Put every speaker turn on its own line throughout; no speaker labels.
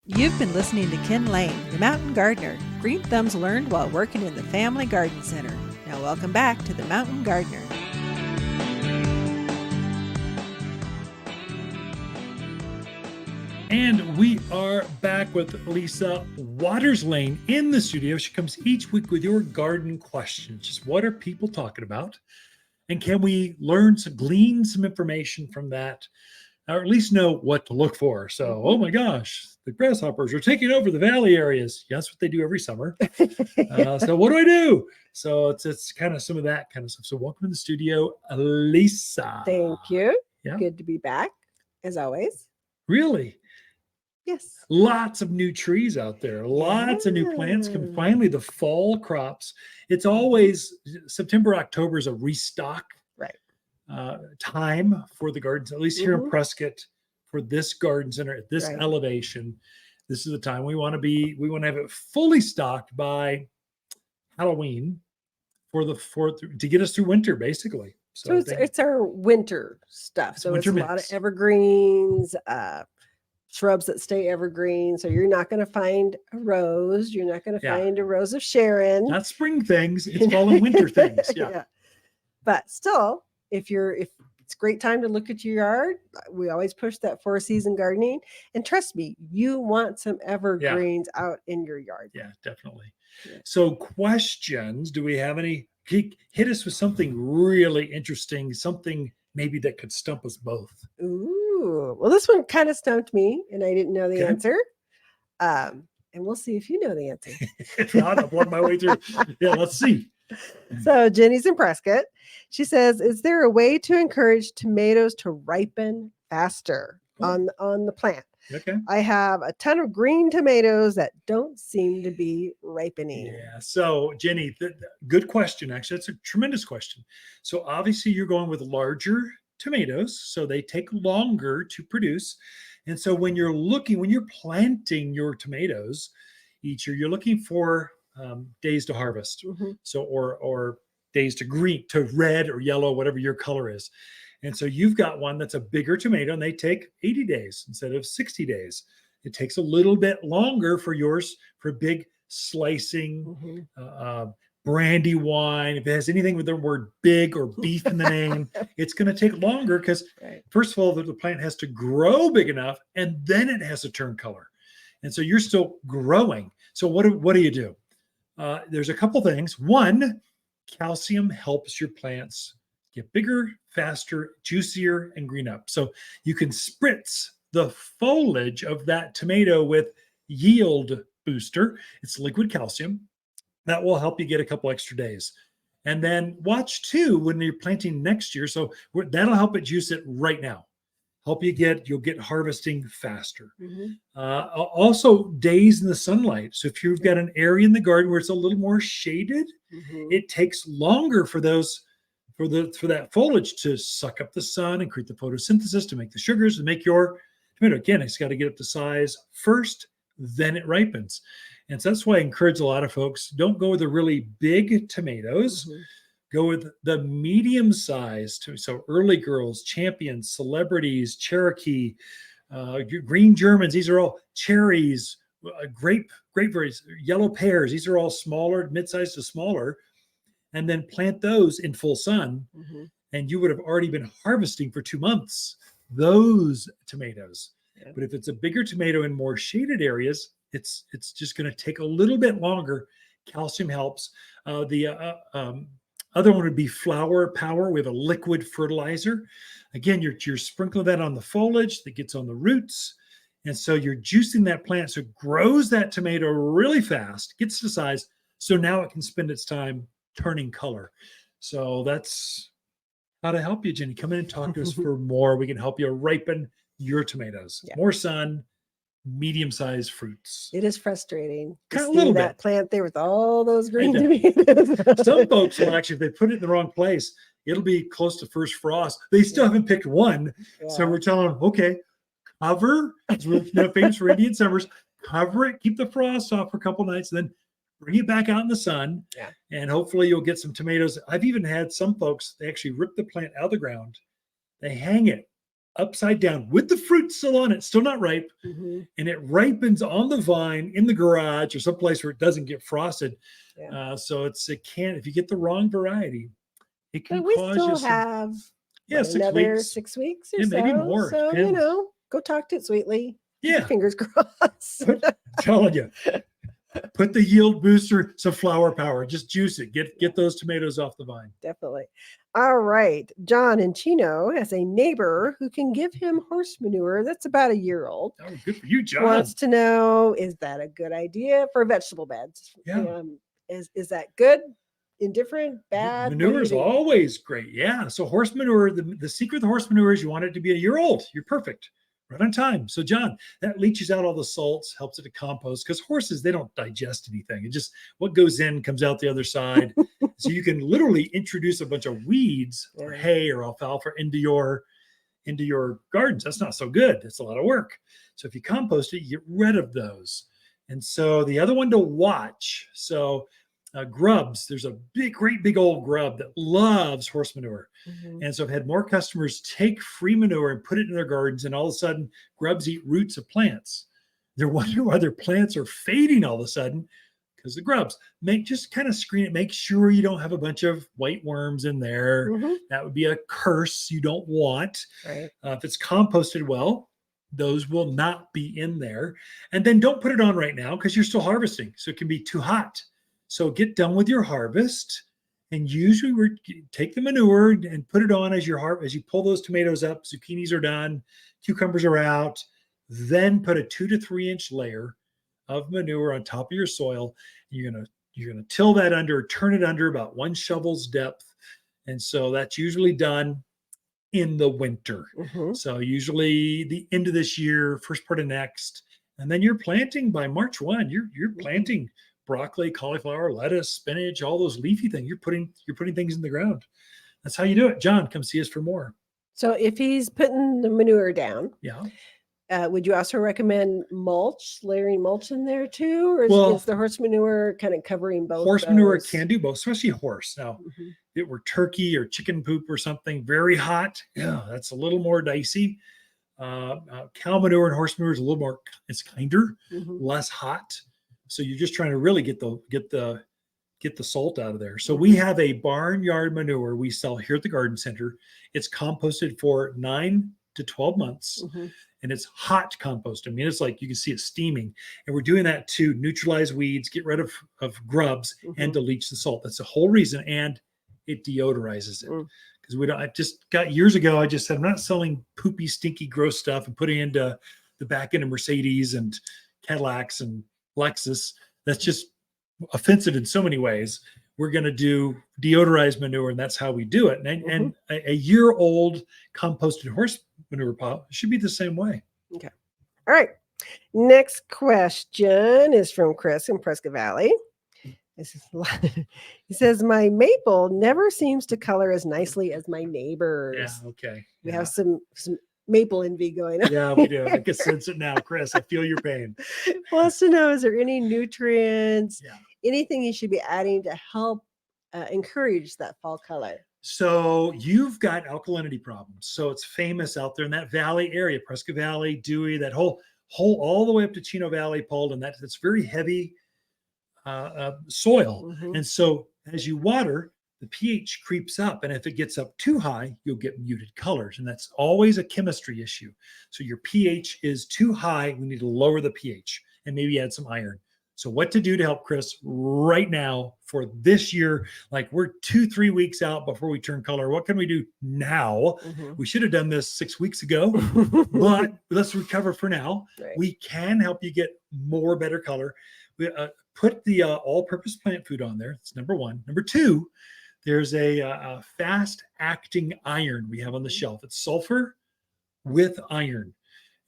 You've been listening to Ken Lain, the Mountain Gardener. Green thumbs learned while working in the Family Garden Center. Now welcome back to the Mountain Gardener.
And we are back with Lisa Waters Lane in the studio. She comes each week with your garden questions. Just what are people talking about? And can we glean some information from that? Or at least know what to look for. So, oh my gosh, the grasshoppers are taking over the valley areas. Yeah, that's what they do every summer. So what do I do? So it's kind of some of that kind of stuff. So welcome to the studio, Lisa.
Thank you.
Yeah.
Good to be back, as always.
Really?
Yes.
Lots of new trees out there. Lots of new plants. Finally, the fall crops. It's always September, October is a restock time for the gardens, at least here in Prescott, for this garden center at this elevation. This is the time we want to have it fully stocked by Halloween to get us through winter, basically.
So it's our winter stuff. So it's a lot of evergreens, shrubs that stay evergreen. So you're not going to find a rose. You're not going to find a rose of Sharon.
Not spring things. It's fall and winter things. Yeah.
But still, if it's a great time to look at your yard, we always push that 4-season gardening. And trust me, you want some evergreens out in your yard.
Yeah, definitely. Yeah. So questions, do we have any? Hit us with something really interesting, something maybe that could stump us both.
Ooh, well, this one kind of stumped me and I didn't know the answer. And we'll see if you know the answer.
If not, I'll plug my way through. Yeah, let's see.
So Jenny's in Prescott. She says, is there a way to encourage tomatoes to ripen faster on the plant?
Okay.
I have a ton of green tomatoes that don't seem to be ripening.
Yeah. So Jenny, good question. Actually, that's a tremendous question. So obviously you're going with larger tomatoes, so they take longer to produce. And so when you're planting your tomatoes each year, you're looking for days to harvest. So, or days to red or yellow, whatever your color is. And so you've got one that's a bigger tomato and they take 80 days instead of 60 days. It takes a little bit longer for yours for big slicing, brandy wine. If it has anything with the word big or beef in the name, it's going to take longer because first of all, the plant has to grow big enough and then it has to turn color. And so you're still growing. So what do you do? There's a couple things. One, calcium helps your plants get bigger, faster, juicier, and green up. So you can spritz the foliage of that tomato with Yield Booster. It's liquid calcium. That will help you get a couple extra days. And then watch too when you're planting next year. So that'll help it juice it right now. You'll get harvesting faster. Also days in the sunlight. So if you've got an area in the garden where it's a little more shaded, it takes longer for that foliage to suck up the sun and create the photosynthesis to make the sugars and make your tomato. Again, it's got to get up to size first, then it ripens. And so that's why I encourage a lot of folks, don't go with the really big tomatoes. Go with the medium size. So early girls, champions, celebrities, Cherokee, green Germans. These are all cherries, grapeberries, yellow pears. These are all smaller, mid-sized to smaller. And then plant those in full sun. And you would have already been harvesting for 2 months those tomatoes. But if it's a bigger tomato in more shaded areas, it's just going to take a little bit longer. Calcium helps. Other one would be Flower Power. We have a liquid fertilizer. Again, you're sprinkling that on the foliage that gets on the roots. And so you're juicing that plant so it grows that tomato really fast, gets to size. So now it can spend its time turning color. So that's how to help you, Jenny. Come in and talk to us for more. We can help you ripen your tomatoes. More sun, medium-sized fruits.
It is frustrating to
a
see
little
that
bit.
plant there with all those green tomatoes.
Some folks will actually, if they put it in the wrong place, it'll be close to first frost. They still haven't picked one. So we're telling them, okay, cover, as we're famous for Indian summers, cover it, keep the frost off for a couple nights, then bring it back out in the sun. And hopefully you'll get some tomatoes. I've even had some folks, they actually rip the plant out of the ground. They hang it upside down with the fruit still on it, still not ripe, and it ripens on the vine in the garage or someplace where it doesn't get frosted. So it can, if you get the wrong variety, it can cause you some.
Yeah, 6 weeks. 6 weeks or so.
Maybe more.
So,
depends.
Go talk to it sweetly.
Yeah.
Fingers crossed.
I'm telling you. Put the yield booster, some flower power. Just juice it. Get those tomatoes off the vine.
Definitely. All right. John in Chino has a neighbor who can give him horse manure that's about a year old.
Oh, good for you, John.
Wants to know, is that a good idea for vegetable beds?
Yeah.
Is that good? Indifferent? Bad?
Manure is always great. Yeah. So horse manure, the secret of the horse manure is you want it to be a year old. You're perfect. Right on time. So John, that leaches out all the salts, helps it to compost, because horses, they don't digest anything. It just, what goes in comes out the other side. So you can literally introduce a bunch of weeds or hay or alfalfa into your gardens. That's not so good. It's a lot of work. So if you compost it, you get rid of those. And so the other one to watch, grubs, there's a great big old grub that loves horse manure. And so I've had more customers take free manure and put it in their gardens, and all of a sudden grubs eat roots of plants. They're wondering why their plants are fading all of a sudden, because the grubs. Just kind of screen it. Make sure you don't have a bunch of white worms in there. That would be a curse you don't want.
Right.
If it's composted well, those will not be in there. And then don't put it on right now because you're still harvesting. So it can be too hot. So get done with your harvest, and usually take the manure and put it on as you pull those tomatoes up. Zucchinis are done, cucumbers are out. Then put a 2 to 3 inch layer of manure on top of your soil. You're gonna till that under, turn it under about 1 shovel's depth, and so that's usually done in the winter. So usually the end of this year, first part of next, and then you're planting by March 1. You're planting broccoli, cauliflower, lettuce, spinach, all those leafy things. You're putting things in the ground. That's how you do it. John, come see us for more.
So if he's putting the manure down, would you also recommend layering mulch in there too? Or is the horse manure kind of covering both?
Horse manure can do both, especially horse. Now, if it were turkey or chicken poop or something very hot, that's a little more dicey. Cow manure and horse manure is a little more, it's kinder, less hot. So you're just trying to really get the salt out of there. So we have a barnyard manure we sell here at the garden center. It's composted for 9 to 12 months, and it's hot compost. I mean, it's like you can see it steaming, and we're doing that to neutralize weeds, get rid of grubs, and to leach the salt. That's the whole reason, and it deodorizes it. Because I just got years ago, I just said I'm not selling poopy, stinky, gross stuff and putting into the back end of Mercedes and Cadillacs and Lexus. That's just offensive in so many ways. We're going to do deodorized manure, and that's how we do it. And a year-old composted horse manure pile should be the same way.
Okay. All right. Next question is from Chris in Prescott Valley. He says, my maple never seems to color as nicely as my neighbors.
Yeah, okay.
We have some maple envy going on.
Yeah, we do. I can sense it now, Chris. I feel your pain.
Wants to know, is there any nutrients, anything you should be adding to help encourage that fall color?
So you've got alkalinity problems. So it's famous out there in that valley area, Prescott Valley, Dewey, that whole all the way up to Chino Valley, Paulden. That's very heavy soil. And so as you water, the pH creeps up, and if it gets up too high, you'll get muted colors, and that's always a chemistry issue. So your pH is too high. We need to lower the pH and maybe add some iron. So what to do to help Chris right now for this year? Like, we're 2-3 weeks out before we turn color. What can we do now? We should have done this 6 weeks ago, but let's recover for now. We can help you get better color. We put the all-purpose plant food on there. That's number one. Number two, there's a fast-acting iron we have on the shelf. It's sulfur with iron.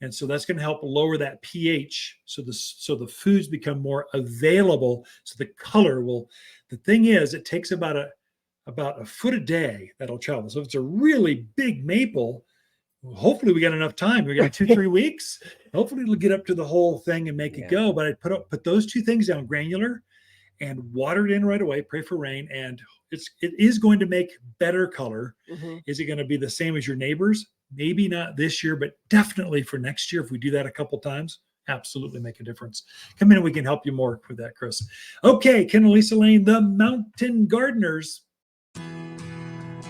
And so that's going to help lower that pH so the foods become more available, so the color will. The thing is, it takes about a foot a day that'll travel. So if it's a really big maple, hopefully we got enough time. We got 2-3 weeks. Hopefully it'll get up to the whole thing and make it go. But I put those two things down, granular and water it in right away. Pray for rain, and it is going to make better color.
Mm-hmm.
Is it going to be the same as your neighbors? Maybe not this year, but definitely for next year. If we do that a couple times, absolutely make a difference. Come in and we can help you more with that, Chris. Okay, Ken and Lisa Lain, the Mountain Gardeners.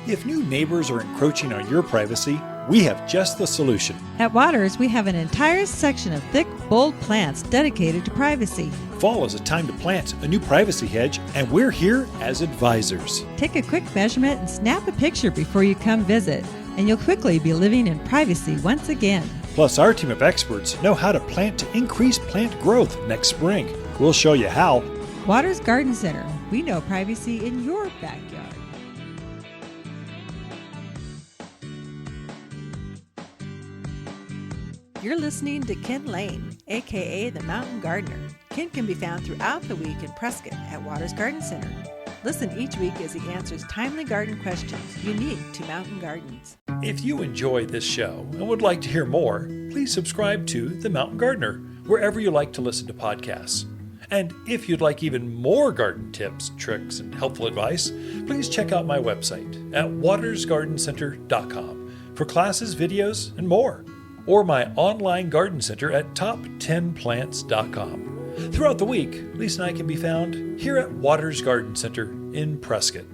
If new neighbors are encroaching on your privacy, we have just the solution.
At Waters, we have an entire section of thick, bold plants dedicated to privacy.
Fall is a time to plant a new privacy hedge, and we're here as advisors.
Take a quick measurement and snap a picture before you come visit, and you'll quickly be living in privacy once again.
Plus, our team of experts know how to plant to increase plant growth next spring. We'll show you how.
Waters Garden Center. We know privacy in your backyard. You're listening to Ken Lain, aka the Mountain Gardener. Ken can be found throughout the week in Prescott at Waters Garden Center. Listen each week as he answers timely garden questions unique to mountain gardens.
If you enjoy this show and would like to hear more, please subscribe to The Mountain Gardener wherever you like to listen to podcasts. And if you'd like even more garden tips, tricks, and helpful advice, please check out my website at watersgardencenter.com for classes, videos, and more, or my online garden center at top10plants.com. Throughout the week, Lisa and I can be found here at Waters Garden Center in Prescott.